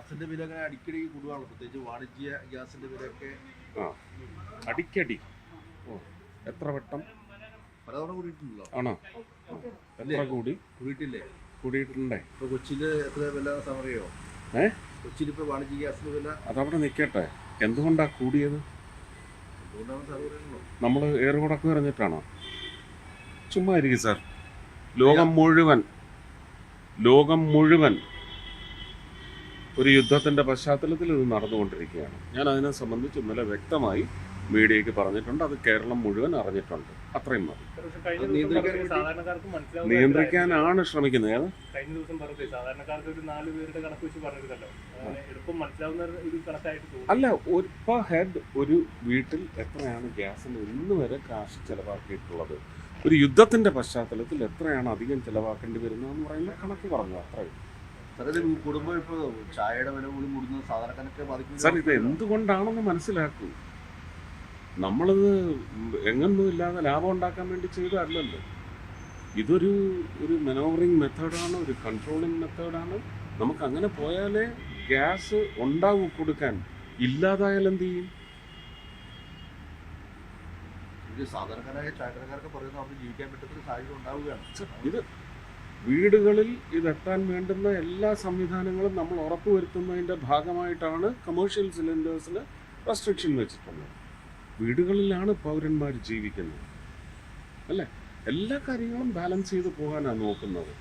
ഗ്യാസിന്റെ വില അങ്ങനെ അടിക്കടി കൂടുകയാണ്, പ്രത്യേകിച്ച് വാണിജ്യ ഗ്യാസിന്റെ വിലയൊക്കെ അടിക്കടി. എത്ര വട്ടം പലതവണ കൂടിയിട്ടുണ്ടല്ലോ? ആണോ? എത്ര കൂടിയിട്ടുണ്ടേ? ഇപ്പൊ കൊച്ചിയില് എത്ര വില സമറിയോ? കൊച്ചിയിൽ ഇപ്പൊ വാണിജ്യ ഗ്യാസിന്റെ വില അതവിടെ നിൽക്കട്ടെ. എന്തുകൊണ്ടാ കൂടിയത്? എന്തുകൊണ്ടാണ് സാർ പറയുന്നത്? നമ്മൾ ഏറുകൊടക്ക് പറഞ്ഞിട്ടാണോ? ചുമ്മാ ഇരിക്കും സാർ. ലോകം മുഴുവൻ ഒരു യുദ്ധത്തിന്റെ പശ്ചാത്തലത്തിൽ ഇത് നടന്നുകൊണ്ടിരിക്കുകയാണ്. ഞാൻ അതിനെ സംബന്ധിച്ച് ഇന്നലെ വ്യക്തമായി മീഡിയയ്ക്ക് പറഞ്ഞിട്ടുണ്ട്. അത് കേരളം മുഴുവൻ അറിഞ്ഞിട്ടുണ്ട്. അത്രയും മതി. നിയന്ത്രിക്കാനാണ് ശ്രമിക്കുന്നത്. കഴിഞ്ഞ ദിവസം പറഞ്ഞു സാധാരണക്കാർക്ക് ഒരു 4 പേരുടെ കണക്ക് വെച്ച് പറഞ്ഞിരുന്നല്ലോ, എളുപ്പം മനസ്സിലാവുന്ന ഒരു കണക്കായിട്ട്. അല്ല, പെർ ഹെഡ് ഒരു വീട്ടിൽ എത്രയാണ് ഗ്യാസിന് ഇന്ന് വരെ കാശ് ചെലവാക്കിയിട്ടുള്ളത്, ഒരു യുദ്ധത്തിന്റെ പശ്ചാത്തലത്തിൽ എത്രയാണ് അധികം ചെലവാക്കേണ്ടി വരുന്നതെന്ന് പറയുന്ന കണക്ക് പറഞ്ഞു. അത്രയും കുടുംബം ഇപ്പൊ ചായയുടെ വില പോലും കൂടുന്നത് സാധാരണക്കാരൊക്കെ ബാധിക്കും. സാർ, ഇത് എന്തുകൊണ്ടാണെന്ന് മനസ്സിലാക്കൂ. നമ്മളിത് എങ്ങൊന്നുമില്ലാതെ ലാഭം ഉണ്ടാക്കാൻ വേണ്ടി ചെയ്തതല്ലല്ലോ. ഇതൊരു മനോവറിങ് മെത്തേഡാണ്, ഒരു കൺട്രോളിങ് മെത്തേഡാണ്. നമുക്ക് അങ്ങനെ പോയാലേ ഗ്യാസ് ഉണ്ടാവും കൊടുക്കാൻ. ഇല്ലാതായാൽ എന്ത് ചെയ്യും? സാധാരണക്കാരായ ചായക്കടക്കാരൊക്കെ പറയുന്നത് അവർക്ക് ജീവിക്കാൻ പറ്റുന്ന സാഹചര്യം ഉണ്ടാവുകയാണ്. ഇത് വീടുകളിൽ ഇതെത്താൻ വേണ്ടുന്ന എല്ലാ സംവിധാനങ്ങളും നമ്മൾ ഉറപ്പുവരുത്തുന്നതിൻ്റെ ഭാഗമായിട്ടാണ് കമേഴ്ഷ്യൽ സിലിണ്ടേഴ്സിന് റെസ്ട്രിക്ഷൻ വെച്ചിട്ടുള്ളത്. വീടുകളിലാണ് പൗരന്മാർ ജീവിക്കുന്നത്, അല്ലേ? എല്ലാ കാര്യങ്ങളും ബാലൻസ് ചെയ്ത് പോകാനാണ് നോക്കുന്നത്.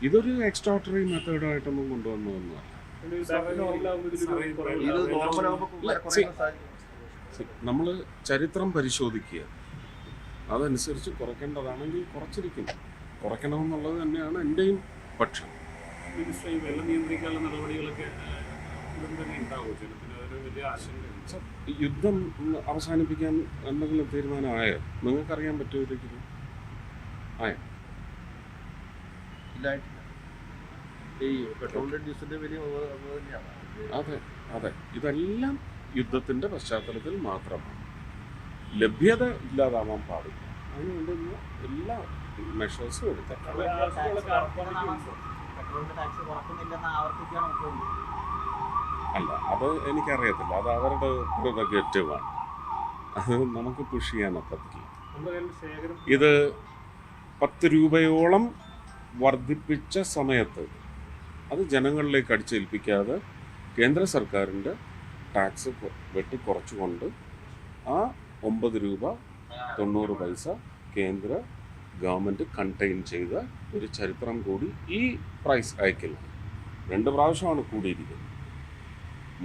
ഇതൊരു എക്സ്ട്രോട്ടറി മെത്തേഡായിട്ടൊന്നും കൊണ്ടുവന്നതൊന്നുമല്ല. നമ്മൾ ചരിത്രം പരിശോധിക്കുക, അതനുസരിച്ച് കുറയ്ക്കേണ്ടതാണെങ്കിൽ കുറച്ചിരിക്കും. കുറയ്ക്കണമെന്നുള്ളത് തന്നെയാണ് എൻ്റെയും പക്ഷം. വെള്ളം നിയന്ത്രിക്കാനുള്ള നടപടികളൊക്കെ ഉണ്ടാവും. ജനത്തിന് ഒരു വലിയ ആശങ്കയുണ്ട്. യുദ്ധം അവസാനിപ്പിക്കാൻ എന്തെങ്കിലും തീരുമാനമായോ? നിങ്ങൾക്കറിയാൻ പറ്റുമായിരിക്കും. ആയോ? അതെ, ഇതെല്ലാം യുദ്ധത്തിന്റെ പശ്ചാത്തലത്തിൽ മാത്രമാണ്. ലഭ്യത ഇല്ലാതാവാൻ പാടില്ല. അതിനുവേണ്ടുന്ന എല്ലാ മെഷേഴ്സും എടുത്തിട്ടുണ്ട്. അല്ല, അത് എനിക്കറിയത്തില്ല. അത് അവരുടെ പ്രിറഗേറ്റീവാണ്. അത് നമുക്ക് പുഷ് ചെയ്യാനൊക്കത്തില്ല. ഇത് 10 രൂപയോളം വർദ്ധിപ്പിച്ച സമയത്ത് അത് ജനങ്ങളിലേക്ക് അടിച്ചേൽപ്പിക്കാതെ കേന്ദ്ര സർക്കാരിൻ്റെ ടാക്സ് വെട്ടിക്കുറച്ചുകൊണ്ട് ആ 9 രൂപ 90 പൈസ കേന്ദ്ര ഗവൺമെൻറ് കണ്ടെയ്ൻ ചെയ്ത ഒരു ചരിത്രം കൂടി ഈ പ്രൈസ് ഹൈക്കിൽ 2 പ്രാവശ്യമാണ് കൂടിയിരിക്കുന്നത്.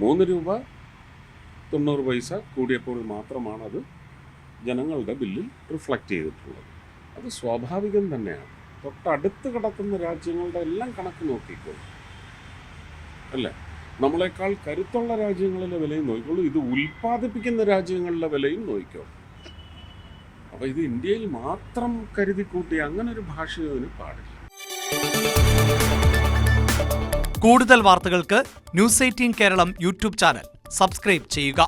3 രൂപ 90 പൈസ കൂടിയപ്പോൾ മാത്രമാണത് ജനങ്ങളുടെ ബില്ലിൽ റിഫ്ലക്റ്റ് ചെയ്തിട്ടുള്ളത്. അത് സ്വാഭാവികം തന്നെയാണ്. തൊട്ടടുത്ത് കിടക്കുന്ന രാജ്യങ്ങളുടെ എല്ലാം കണക്ക് നോക്കിക്കോളൂ, അല്ലേ? നമ്മളെക്കാൾ കരുത്തുള്ള രാജ്യങ്ങളിലെ വിലയും നോക്കിക്കോളൂ. ഇത് ഉൽപ്പാദിപ്പിക്കുന്ന രാജ്യങ്ങളിലെ വിലയും നോക്കിക്കോളൂ. അപ്പോൾ ഇത് ഇന്ത്യയിൽ മാത്രം കരുതിക്കൂട്ടി അങ്ങനെ ഒരു ഭാഷയൊന്നും പാടില്ല. കൂടുതൽ വാർത്തകൾക്ക് News 18 Keralam YouTube channel subscribe ചെയ്യുക.